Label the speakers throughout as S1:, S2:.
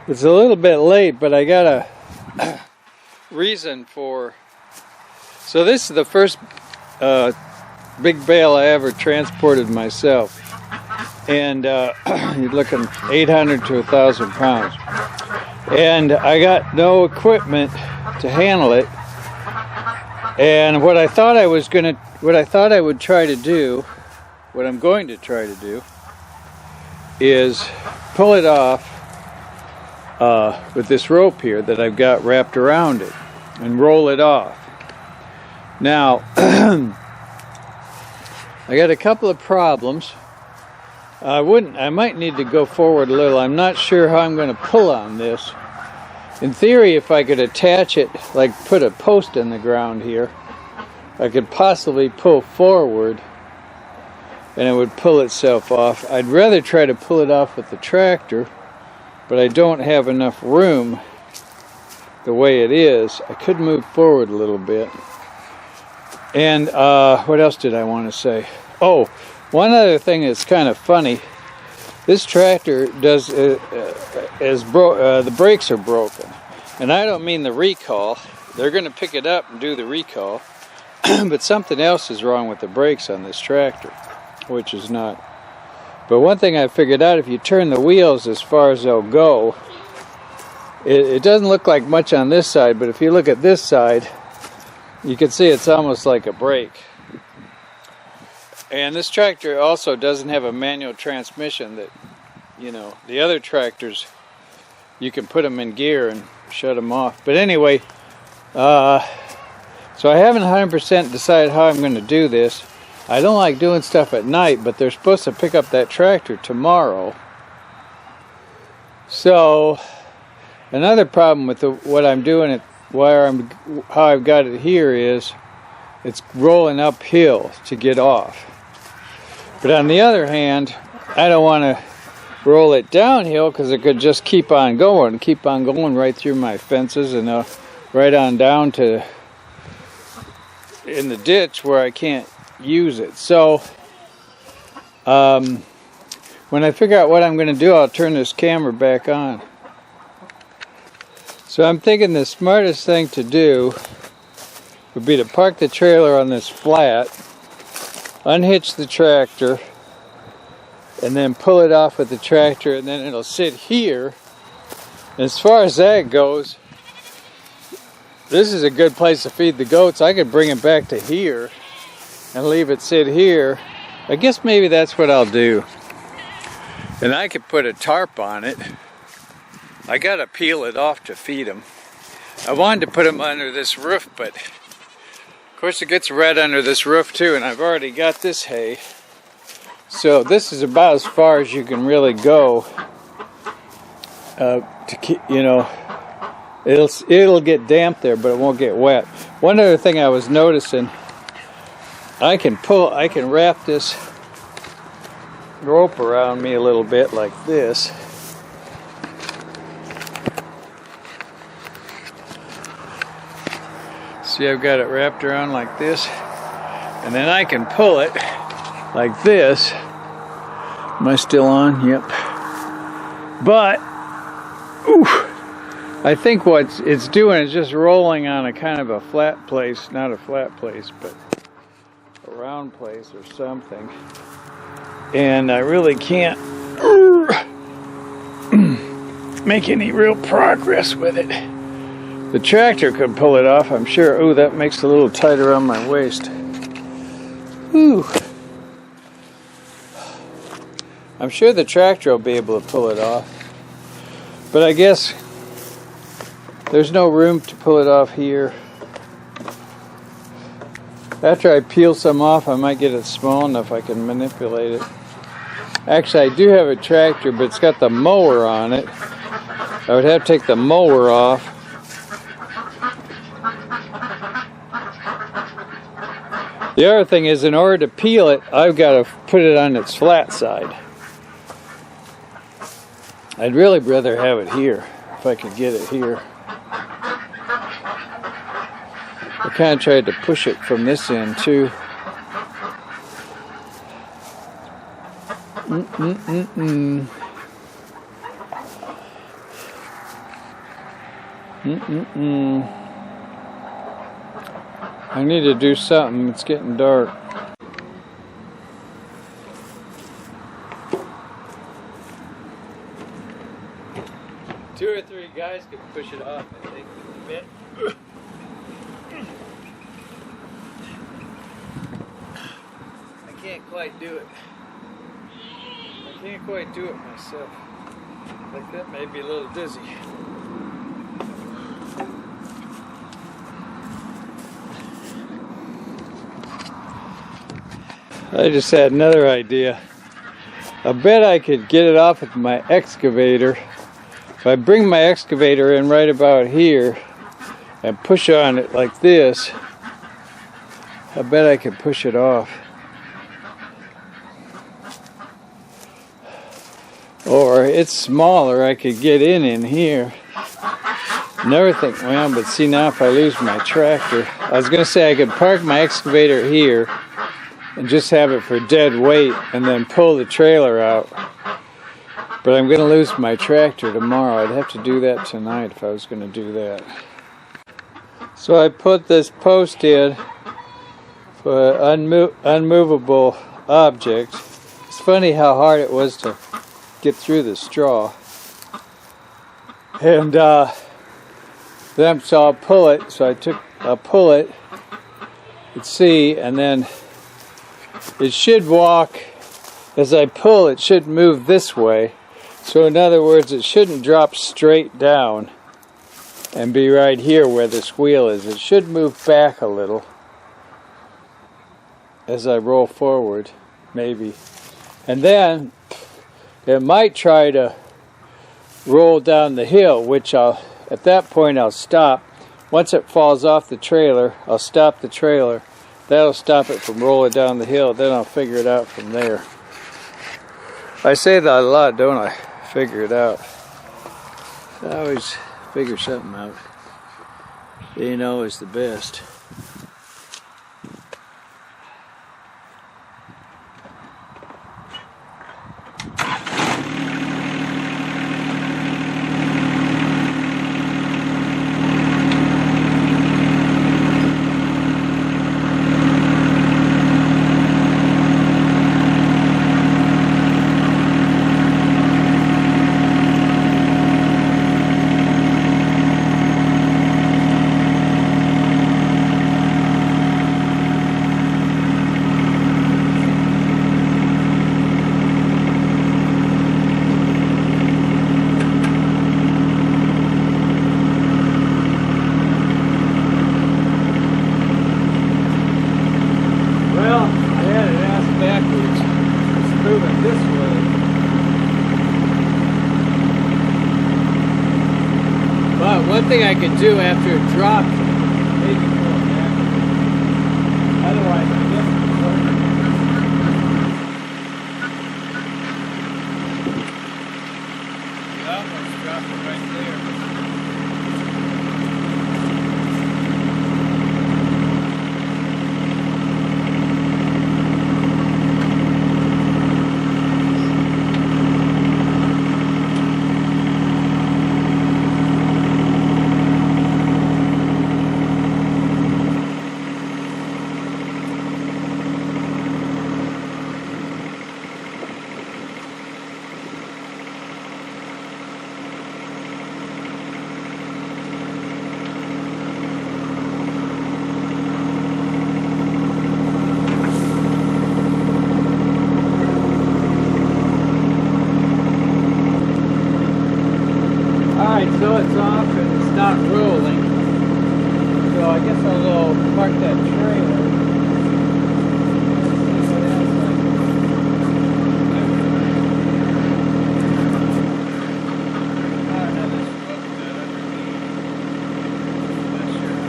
S1: It's a little bit late, but I got a reason for... So this is the first big bale I ever transported myself. And you're looking 800 to 1,000 pounds. And I got no equipment to handle it. And what I thought I would try to do, what I'm going to try to do, is pull it off with this rope here that I've got wrapped around it and roll it off. Now, I got a couple of problems. I might need to go forward a little. I'm not sure how I'm going to pull on this. In theory, if I could attach it, like put a post in the ground here, I could possibly pull forward and it would pull itself off. I'd rather try to pull it off with the tractor, but I don't have enough room the way it is. I could move forward a little bit. And what else did I want to say? Oh, one other thing that's kind of funny. This tractor does the brakes are broken, and I don't mean the recall. They're going to pick it up and do the recall, but something else is wrong with the brakes on this tractor, which is not. But one thing I figured out: if you turn the wheels as far as they'll go, it doesn't look like much on this side, but if you look at this side, you can see it's almost like a brake. And this tractor also doesn't have a manual transmission that, you know, the other tractors, you can put them in gear and shut them off. But anyway, so I haven't 100% decided how I'm going to do this. I don't like doing stuff at night, but they're supposed to pick up that tractor tomorrow. So another problem with what I'm doing, how I've got it here is it's rolling uphill to get off. But on the other hand, I don't want to roll it downhill because it could just keep on going right through my fences and right on down to in the ditch where I can't use it. So when I figure out what I'm going to do, I'll turn this camera back on. So I'm thinking the smartest thing to do would be to park the trailer on this flat, unhitch the tractor, and then pull it off with the tractor, and then it'll sit here. And as far as that goes, this is a good place to feed the goats. I could bring it back to here and leave it sit here. I guess maybe that's what I'll do. And I could put a tarp on it. I gotta peel it off to feed them. I wanted to put them under this roof, but of course it gets red under this roof too, and I've already got this hay. So this is about as far as you can really go to keep, you know, it'll get damp there, but it won't get wet. One other thing I was noticing, I can wrap this rope around me a little bit like this. See, I've got it wrapped around like this, and then I can pull it like this. Am I still on? Yep. But, I think what it's doing is just rolling on a kind of a flat place, not a flat place, but a round place or something. And I really can't make any real progress with it. The tractor could pull it off, I'm sure. Ooh, that makes it a little tight around my waist. Ooh. I'm sure the tractor will be able to pull it off. But I guess there's no room to pull it off here. After I peel some off, I might get it small enough I can manipulate it. Actually, I do have a tractor, but it's got the mower on it. I would have to take the mower off. The other thing is, in order to peel it, I've got to put it on its flat side. I'd really rather have it here, if I could get it here. I kind of tried to push it from this end, too. I need to do something. It's getting dark. Two or three guys could push it off, I think, a bit. I can't quite do it. I can't quite do it myself. Like that, may be a little dizzy. I just had another idea. I bet I could get it off with my excavator. If I bring my excavator in right about here and push on it like this, I bet I could push it off. Or it's smaller, I could get in here. Never think, well, but see now if I lose my tractor. I was going to say I could park my excavator here and just have it for dead weight and then pull the trailer out. But I'm going to lose my tractor tomorrow. I'd have to do that tonight if I was going to do that. So I put this post in for an unmovable object. It's funny how hard it was to get through the straw. And then so I'll pull it. So I'll pull it. Let's see, and then it should walk. As I pull, it should move this way. So in other words, it shouldn't drop straight down and be right here where this wheel is. It should move back a little as I roll forward, maybe. And then it might try to roll down the hill, which at that point I'll stop. Once it falls off the trailer, I'll stop the trailer. That'll stop it from rolling down the hill. Then I'll figure it out from there. I say that a lot, don't I? Figure it out. I always figure something out. Ain't always the best. One thing I could do after it drops, make it go back. Otherwise, I guess it's working. You almost dropped it right there. So it's off and it's not rolling. So I guess I'll go park that trailer. See what else I can do. I don't know this book that underneath. Not sure how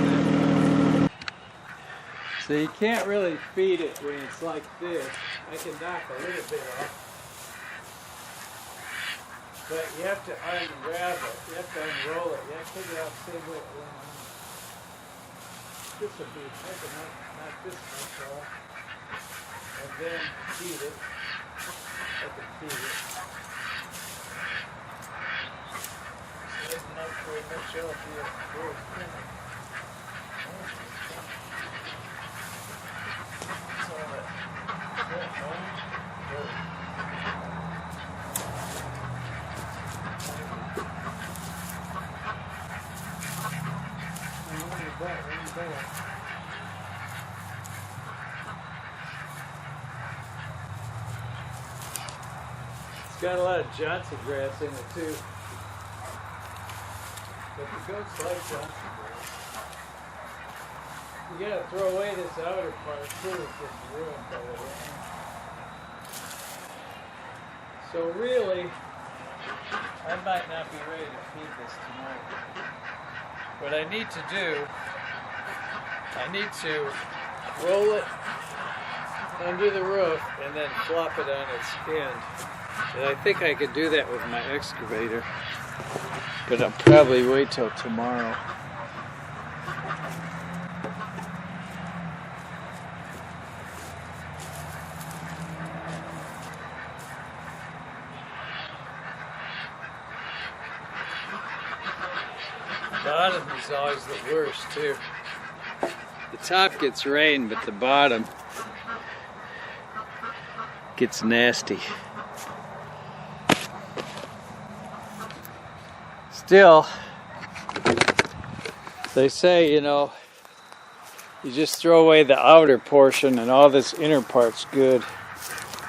S1: that. So you can't really feed it when it's like this. I can knock a little bit off. But you have to unravel it, you have to unroll it, you have to figure out the same way it went on. This will be, I can knock this much off, and then feed it. I can feed it. So there's enough for It's got a lot of Johnson grass in it too. But the goats like Johnson grass. You gotta throw away this outer part too, it's just ruined by the rain. So really, I might not be ready to feed this tonight. What I need to do, I need to roll it under the roof and then flop it on its end. And I think I could do that with my excavator, but I'll probably wait till tomorrow. Bottom is always the worst too. The top gets rain, but the bottom gets nasty. Still, they say, you know, you just throw away the outer portion and all this inner part's good,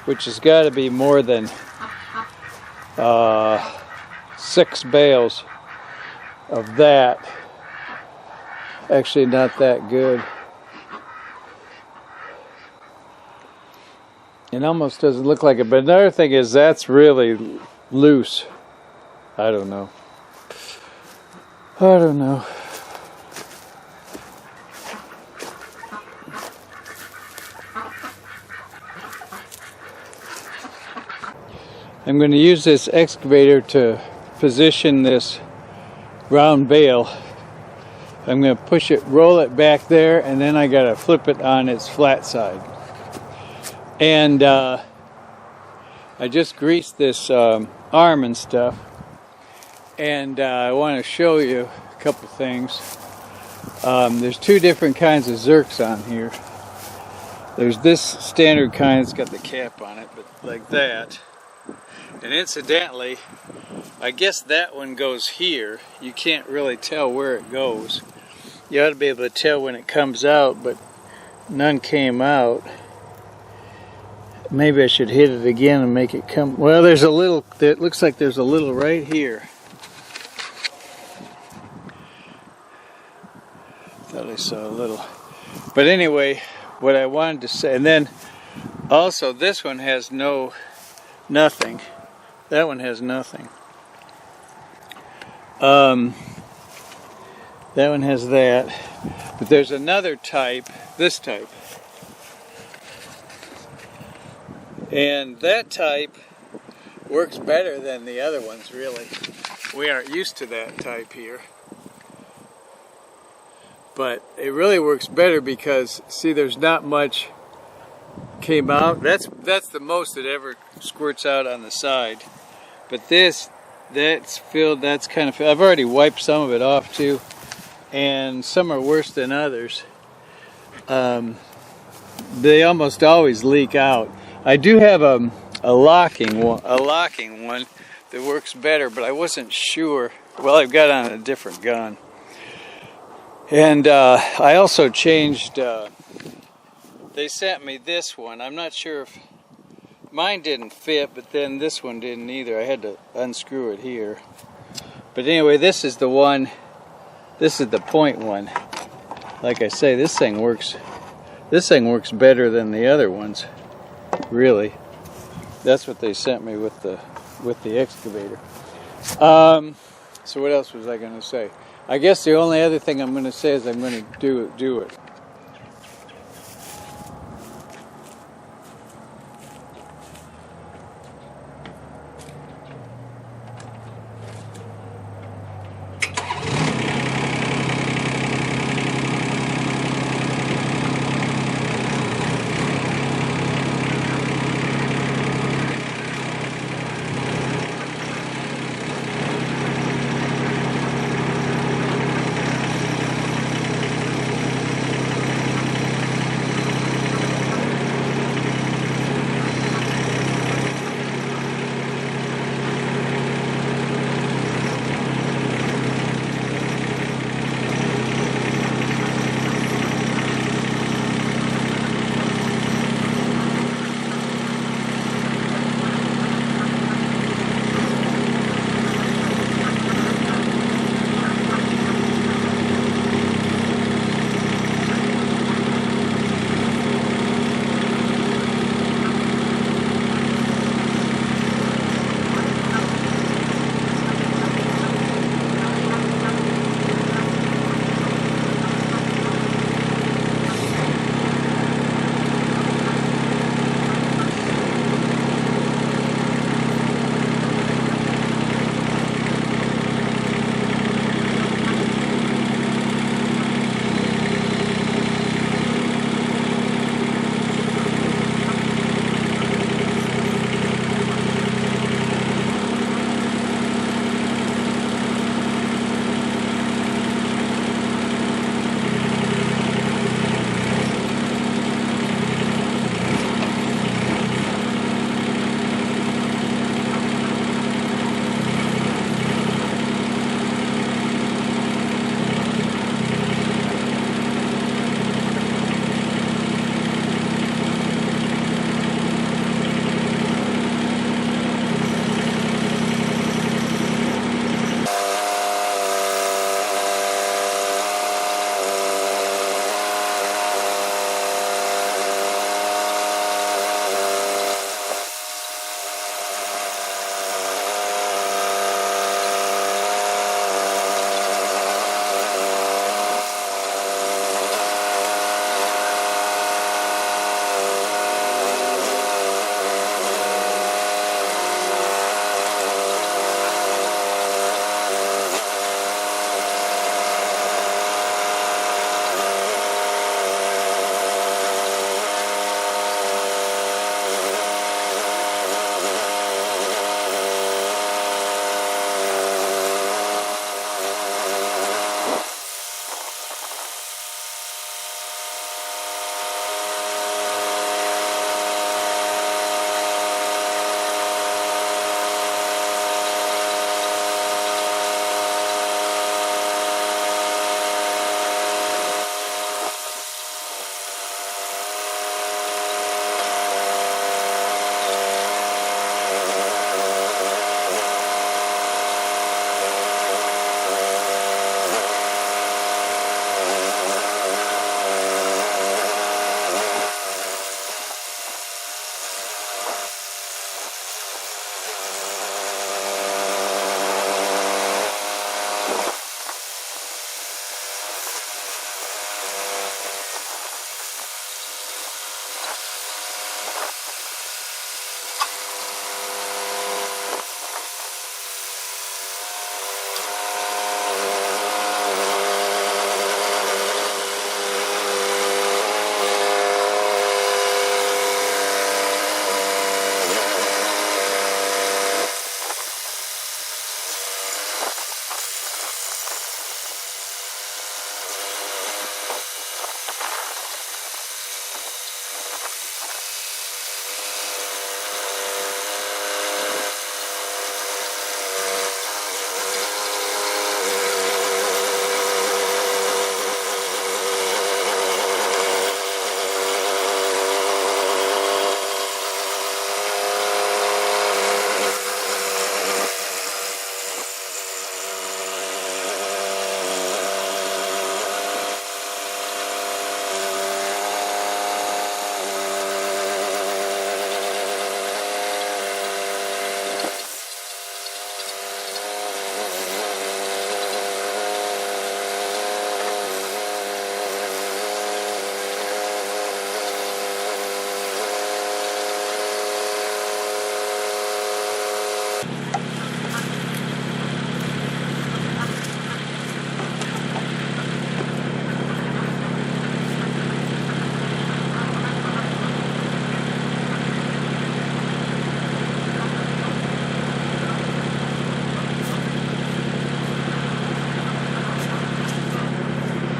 S1: which has got to be more than 6 bales of that. Actually not that good. It almost doesn't look like it, but another thing is that's really loose. I don't know. I don't know. I'm going to use this excavator to position this round bale. I'm going to push it, roll it back there, and then I got to flip it on its flat side. And I just greased this arm and stuff, and I want to show you a couple things. There's 2 different kinds of zerks on here. There's this standard kind that's got the cap on it, but like that. And incidentally, I guess that one goes here. You can't really tell where it goes. You ought to be able to tell when it comes out, but none came out. Maybe I should hit it again and make it come. Well, there's a little, it looks like there's a little right here. Thought I saw a little. But anyway, what I wanted to say, and then also this one has nothing. That one has nothing. That one has that. But there's another type, this type. And that type works better than the other ones, really. We aren't used to that type here. But it really works better because, see, there's not much came out. That's the most that ever squirts out on the side. But this, that's filled, that's kind of filled. I've already wiped some of it off too. And some are worse than others. They almost always leak out. I do have a locking one that works better, but I wasn't sure. Well, I've got on a different gun. And I also changed, they sent me this one. I'm not sure if, mine didn't fit, but then this one didn't either. I had to unscrew it here. But anyway, this is the one, this is the point one. Like I say, this thing works better than the other ones. Really. That's what they sent me with the excavator. So what else was I going to say? I guess the only other thing I'm going to say is I'm going to do it.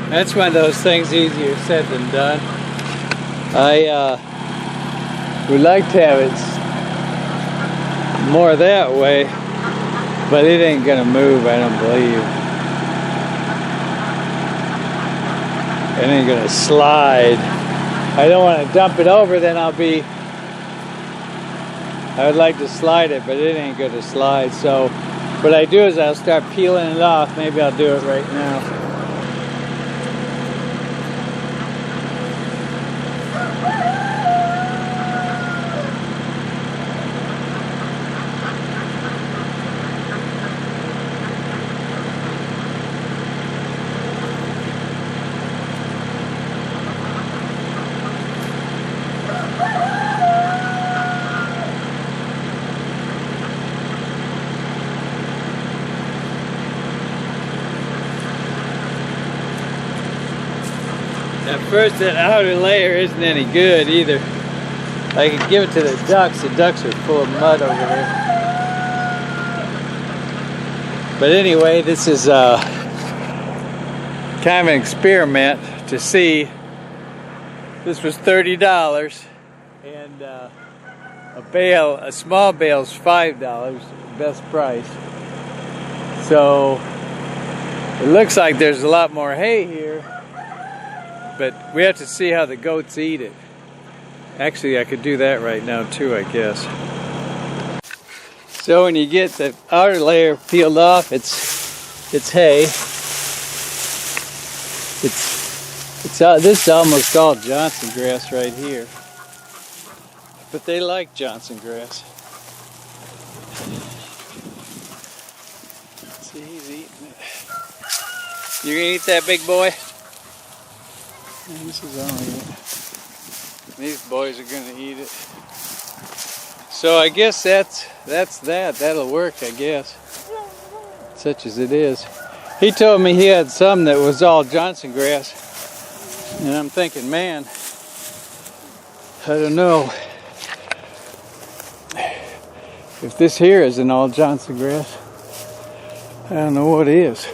S1: That's one of those things easier said than done. I would like to have it more that way, but it ain't gonna move, I don't believe. It ain't gonna slide. I don't want to dump it over, then I would like to slide it, but it ain't gonna slide. So what I do is I'll start peeling it off. Maybe I'll do it right now. At first, that outer layer isn't any good either. I could give it to the ducks. The ducks are full of mud over there. But anyway, this is kind of an experiment to see. This was $30, and a small bale is $5, best price. So it looks like there's a lot more hay here. But we have to see how the goats eat it. Actually, I could do that right now too, I guess. So when you get the outer layer peeled off, it's hay. This is almost all Johnson grass right here. But they like Johnson grass. See, he's eating it. You gonna eat that, big boy? This is all right. These boys are gonna eat it. So I guess that's that. That'll work, I guess. Such as it is. He told me he had some that was all Johnson grass. And I'm thinking, man, I don't know. If this here isn't all Johnson grass, I don't know what is.